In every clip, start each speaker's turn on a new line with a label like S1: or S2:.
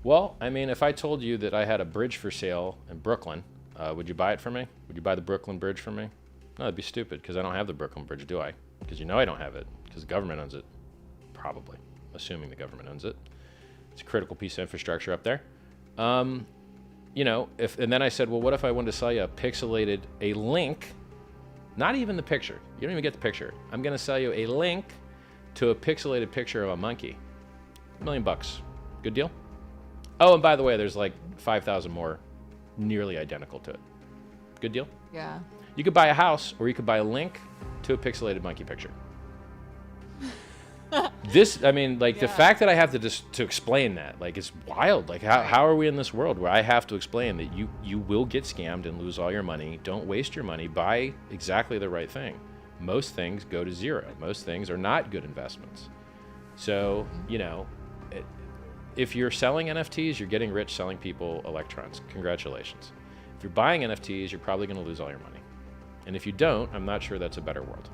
S1: Well, I mean, if I told you that I had a bridge for sale in Brooklyn, would you buy it from me? Would you buy the Brooklyn Bridge from me? No, that'd be stupid because I don't have the Brooklyn Bridge, do I? Because you know I don't have it because the government owns it. Probably, assuming the government owns it. It's a critical piece of infrastructure up there. You know, and then I said, well, what if I wanted to sell you a link, not even the picture. You don't even get the picture. I'm going to sell you a link to a pixelated picture of a monkey. $1 million. Good deal? Oh, and by the way, there's like 5,000 more nearly identical to it. Good deal?
S2: Yeah.
S1: You could buy a house or you could buy a link to a pixelated monkey picture. This, I mean, like the fact that I have to explain that, like it's wild. Like how are we in this world where I have to explain that you will get scammed and lose all your money. Don't waste your money. Buy exactly the right thing. Most things go to zero. Most things are not good investments. So, you know, if you're selling NFTs, you're getting rich selling people electrons. Congratulations. If you're buying NFTs, you're probably going to lose all your money. And if you don't, I'm not sure that's a better world.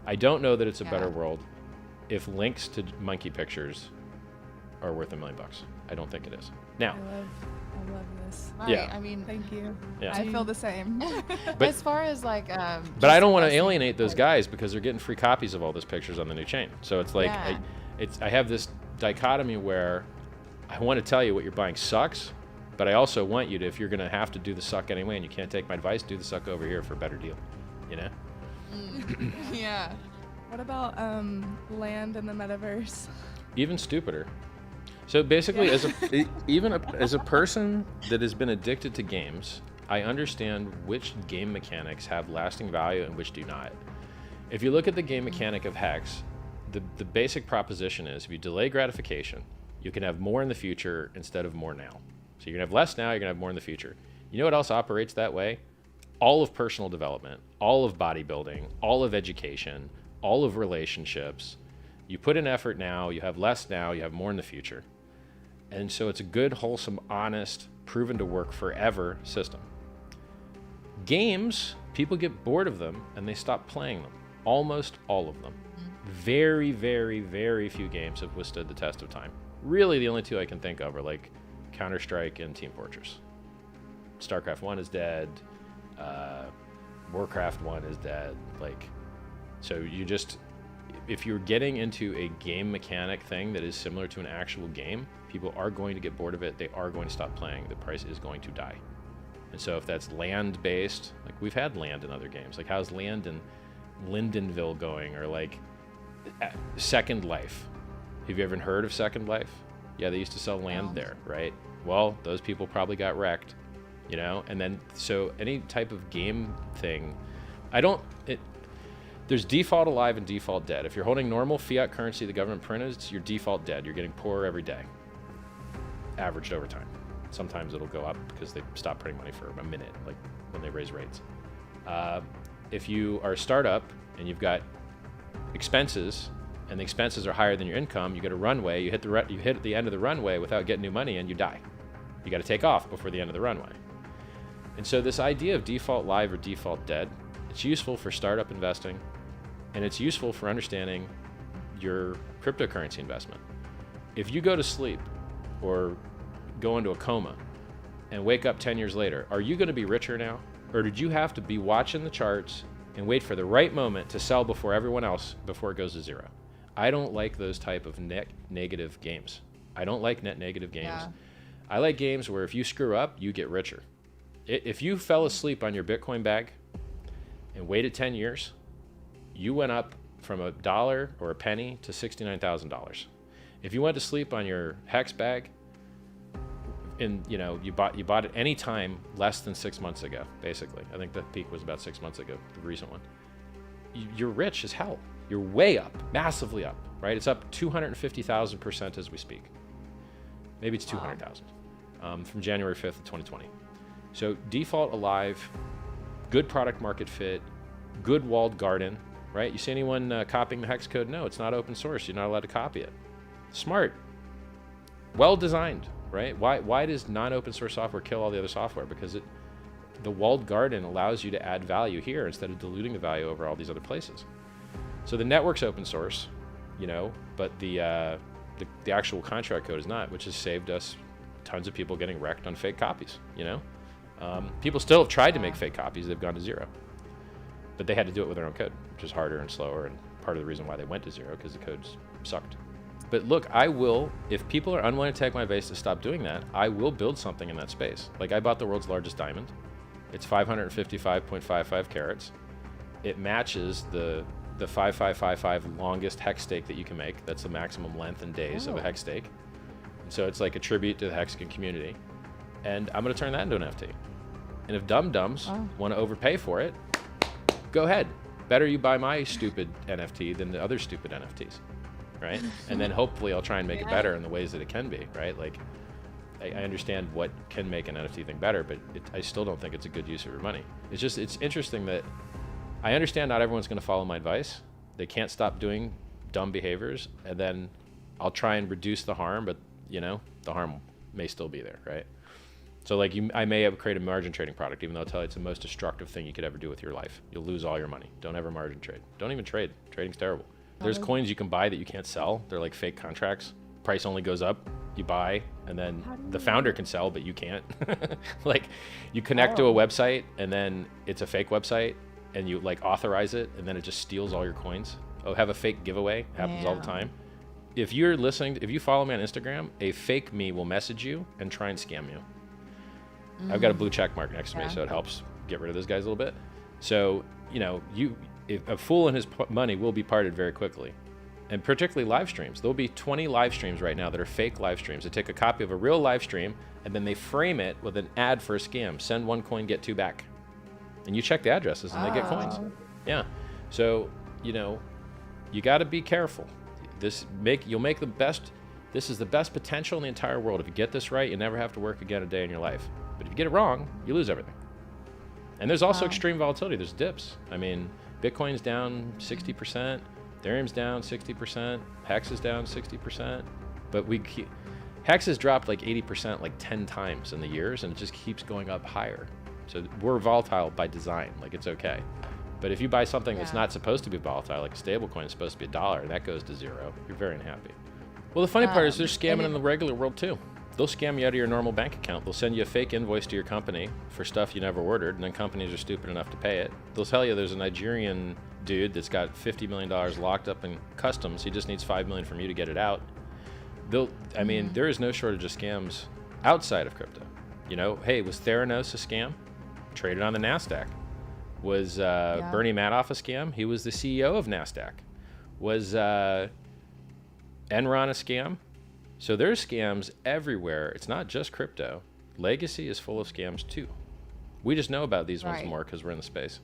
S1: I don't know that it's a better world if links to monkey pictures are worth $1 million. I don't think it is. Now,
S3: I love this.
S1: Yeah.
S2: I mean,
S3: Thank you.
S1: Yeah.
S3: I feel the same.
S1: But
S2: as far as like,
S1: but I don't want to alienate those guys because they're getting free copies of all those pictures on the new chain. So it's like, I have this dichotomy where I want to tell you what you're buying sucks, but I also want you to, if you're going to have to do the suck anyway and you can't take my advice, do the suck over here for a better deal, you know?
S2: Yeah.
S3: What about land in the metaverse?
S1: Even stupider. So basically, as a person that has been addicted to games, I understand which game mechanics have lasting value and which do not. If you look at the game mechanic of Hex, the basic proposition is if you delay gratification, you can have more in the future instead of more now. So you're gonna have less now, you're gonna have more in the future. You know what else operates that way? All of personal development, all of bodybuilding, all of education, all of relationships. You put in effort now, you have less now, you have more in the future. And so it's a good, wholesome, honest, proven to work forever system. Games, people get bored of them and they stop playing them. Almost all of them. Very, very, very few games have withstood the test of time. Really, the only two I can think of are like Counter-Strike and Team Fortress. StarCraft 1 is dead. Warcraft 1 is dead. Like, so you just, if you're getting into a game mechanic thing that is similar to an actual game, people are going to get bored of it. They are going to stop playing. The price is going to die. And so if that's land-based, like we've had land in other games. Like how's land in Lindenville going? Or like Second Life. Have you ever heard of Second Life? Yeah, they used to sell land there, right? Well, those people probably got wrecked, you know? And then, so any type of game thing, there's default alive and default dead. If you're holding normal fiat currency the government printed, you're default dead. You're getting poorer every day, averaged over time. Sometimes it'll go up because they stop printing money for a minute, like when they raise rates. If you are a startup and you've got expenses, and the expenses are higher than your income, you get a runway, you hit the end of the runway without getting new money and you die. You got to take off before the end of the runway. And so this idea of default live or default dead, it's useful for startup investing, and it's useful for understanding your cryptocurrency investment. If you go to sleep or go into a coma and wake up 10 years later, are you going to be richer now? Or did you have to be watching the charts and wait for the right moment to sell before everyone else, before it goes to zero? I don't like those type of net negative games. I don't like net negative games.
S2: Yeah.
S1: I like games where if you screw up, you get richer. If you fell asleep on your Bitcoin bag and waited 10 years, you went up from $1 or a penny to $69,000. If you went to sleep on your Hex bag and you bought it any time less than 6 months ago, basically. I think the peak was about 6 months ago, the recent one. You're rich as hell. You're way up, massively up, right? It's up 250,000% as we speak. Maybe it's 200,000 from January 5th of 2020. So default alive, good product market fit, good walled garden, right? You see anyone copying the Hex code? No, it's not open source. You're not allowed to copy it. Smart, well designed, right? Why does non-open source software kill all the other software? Because the walled garden allows you to add value here instead of diluting the value over all these other places. So the network's open source, but the actual contract code is not, which has saved us tons of people getting wrecked on fake copies, you know? People still have tried to make fake copies. They've gone to zero. But they had to do it with their own code, which is harder and slower, and part of the reason why they went to zero, because the codes sucked. But look, I will, if people are unwilling to take my advice to stop doing that, I will build something in that space. Like, I bought the world's largest diamond. It's 555.55 carats. It matches the 5555 longest hex stake that you can make. That's the maximum length and days of a hex stake. So it's like a tribute to the Hexagon community. And I'm going to turn that into an NFT. And if dum-dums want to overpay for it, go ahead. Better you buy my stupid NFT than the other stupid NFTs, right? And then hopefully I'll try and make it better in the ways that it can be, right? Like, I understand what can make an NFT thing better, but I still don't think it's a good use of your money. It's just, it's interesting that I understand not everyone's going to follow my advice. They can't stop doing dumb behaviors, and then I'll try and reduce the harm, but you know, the harm may still be there, right? So like I may have created a margin trading product, even though I'll tell you it's the most destructive thing you could ever do with your life. You'll lose all your money. Don't ever margin trade. Don't even trade. Trading's terrible. There's coins you can buy that you can't sell. They're like fake contracts. Price only goes up, you buy, and then the founder can sell, but you can't. Like, you connect to a website, and then it's a fake website, and you like authorize it, and then it just steals all your coins. Oh, have a fake giveaway. Happens all the time. If you're listening, if you follow me on Instagram, a fake me will message you and try and scam you. I've got a blue check mark next to me, so it helps get rid of those guys a little bit. So, you know, if a fool and his money will be parted very quickly. And particularly live streams. There'll be 20 live streams right now that are fake live streams. They take a copy of a real live stream, and then they frame it with an ad for a scam. Send 1 coin, get 2 back. And you check the addresses, and they get coins. Yeah. So, you know, you got to be careful. You'll make the best. This is the best potential in the entire world. If you get this right, you never have to work again a day in your life. But if you get it wrong, you lose everything. And there's also extreme volatility. There's dips. I mean, Bitcoin's down 60%, Ethereum's down 60%, Hex is down 60%. But Hex has dropped like 80% like 10 times in the years, and it just keeps going up higher. So we're volatile by design. Like, it's okay. But if you buy something that's not supposed to be volatile, like a stable coin is supposed to be $1, and that goes to zero, you're very unhappy. Well, the funny part is they're scamming in the regular world too. They'll scam you out of your normal bank account. They'll send you a fake invoice to your company for stuff you never ordered, and then companies are stupid enough to pay it. They'll tell you there's a Nigerian dude that's got $50 million locked up in customs. He just needs $5 million from you to get it out. I mean, there is no shortage of scams outside of crypto. You know, hey, was Theranos a scam? Traded on the NASDAQ. Was Bernie Madoff a scam? He was the CEO of NASDAQ. Was Enron a scam? So there's scams everywhere. It's not just crypto. Legacy is full of scams too. We just know about these ones more because we're in the space.